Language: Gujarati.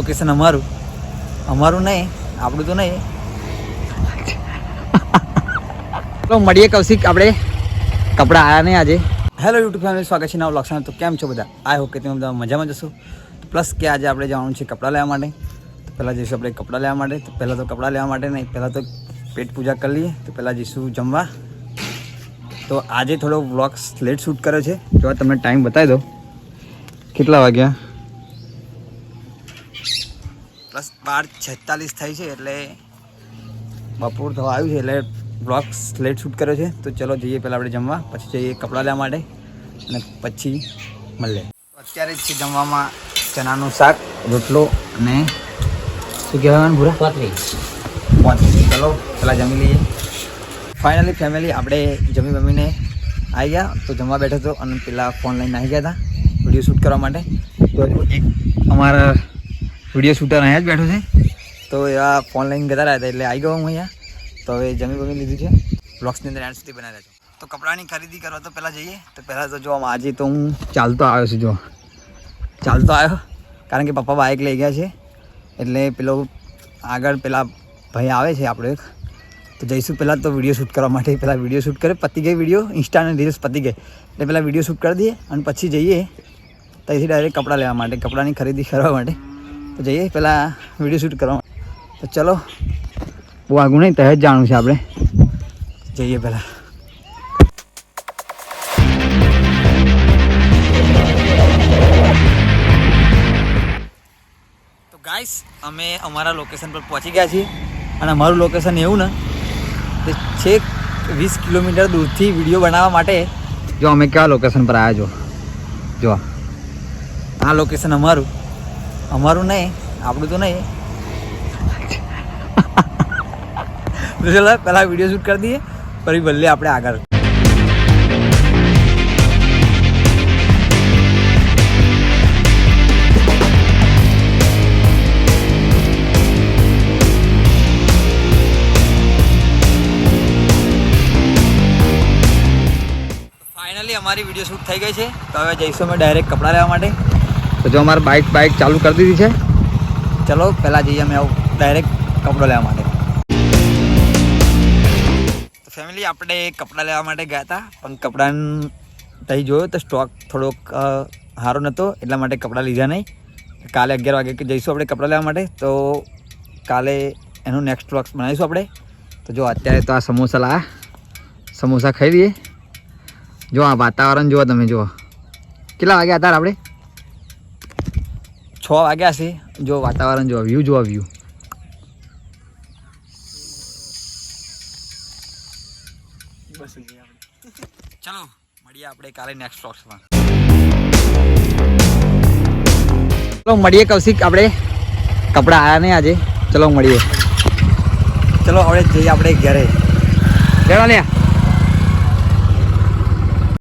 લોકેશન અમારું નહીં, આપણું તો નહીં. તો મળીએ કૌશિક, આપણે કપડાં આવ્યા નહીં આજે. હેલો યુટ્યુબ ફેમિલી, સ્વાગત છે નવા લક્ષણ. તો કેમ છો બધા? આઈ હોપ કે તમે બધા મજામાં જશો. પ્લસ કે આજે આપણે જવાનું છે કપડાં લેવા માટે. તો પહેલાં જઈશું આપણે કપડાં લેવા માટે. તો પહેલાં તો કપડાં લેવા માટે નહીં, પહેલાં તો પેટ પૂજા કરી લઈએ. તો પહેલાં જઈશું જમવા. તો આજે થોડો વ્લોગ લેટ શૂટ કર્યો છે. જો તમને ટાઈમ બતાવી દો, કેટલા વાગ્યા? પ્લસ 12:46 થઈ છે, એટલે બપોર થવા આવ્યું છે, એટલે વ્લોગ લેટ શૂટ કર્યો છે. તો ચલો જઈએ પહેલાં આપણે જમવા, પછી જઈએ કપડાં લેવા માટે અને પછી મળીએ. અત્યારે જ છે જમવામાં ચણાનું શાક, રોટલો અને શું કહેવાય ભૂરા પાતળી. ચલો પહેલાં જમી લઈએ. ફાઇનલી ફેમિલી આપણે જમી બમીને આવી ગયા. તો જમવા બેઠો હતો અને પેલા ફોન લઈને આવી ગયા હતા વિડીયો શૂટ કરવા માટે. તો એક અમારા વિડીયો શૂટર અહીંયા જ બેઠો છે. તો એવા ફોન લઈને જતા રહ્યા હતા, એટલે આવી ગયો હું અહીંયા. તો હવે જમી બમી લીધું છે. બ્લોગ્સની અંદર એન્ડ સુધી બનાવી રહેજો. તો કપડાની ખરીદી કરવા તો પહેલાં જઈએ. તો પહેલાં તો જો આજે તો હું ચાલતો આવ્યો છું. જો ચાલતો આવ્યો, કારણ કે પપ્પા બાઇક લઈ ગયા છે, એટલે પેલો આગળ પેલા ભાઈ આવે છે આપણો એક. તો જઈશું પહેલાં તો વિડીયો શૂટ કરવા માટે. પહેલાં વિડીયો શૂટ કરે, પતી ગઈ વિડીયો, ઇન્સ્ટા અને રીલ્સ પતી ગઈ, એટલે પહેલાં વિડીયો શૂટ કરી દઈએ અને પછી જઈએ ત્યાંથી ડાયરેક્ટ કપડાં લેવા માટે, કપડાની ખરીદી કરવા માટે. તો જઈએ પહેલાં વિડીયો શૂટ કરવા માટે. તો ચલો, બહુ આગું નહીં, ત્યાં જ જાણવું છે આપણે. જઈએ પહેલાં. તો ગાઈસ, અમે અમારા લોકેશન પર પહોંચી ગયા છીએ. અને અમારું લોકેશન એવું ને તે છેક 20 કિલોમીટર દૂરથી વિડીયો બનાવવા માટે. જો અમે કયા લોકેશન પર આવ્યા જો આ લોકેશન અમારું નહીં, આપણું તો નહીં. ચલો પહેલાં વિડીયો શૂટ કરી દઈએ, પછી ભલે આપણે આગળ. ફાઇનલી અમારી વિડીયો શૂટ થઈ ગઈ છે. તો હવે જઈશું અમે ડાયરેક્ટ કપડાં લેવા માટે. તો જો અમારે બાઇક ચાલુ કરી દીધી છે. ચલો પહેલાં જઈએ અમે ડાયરેક્ટ કપડો લેવા માટે. તો ફેમિલી આપણે કપડાં લેવા માટે ગયા હતા, પણ કપડાં ત્યાં જોયો તો સ્ટોક થોડોક સારો નહોતો, એટલા માટે કપડાં લીધા નહીં. કાલે 11 વાગે જઈશું આપણે કપડાં લેવા માટે. તો કાલે એનું નેક્સ્ટ વ્લોગ્સ બનાવીશું આપણે. તો જો અત્યારે તો આ સમોસા લાયા, સમોસા ખાઈ દઈએ. જો આ વાતાવરણ જુઓ તમે, જુઓ કેટલા વાગ્યા હતા આપણે? 6 વાગ્યા છે. જો વાતાવરણ જુઓ, વ્યૂ જુઓ, વ્યૂ. ચલો મળીએ આપણે કાલે નેક્સ્ટ વ્લોગ્સમાં. ચલો મળીએ કૌશિક, આપણે કપડાં આવ્યા નહીં આજે. ચલો મળીએ. ચલો હવે જઈએ આપણે ઘરે. લેવા લ્યા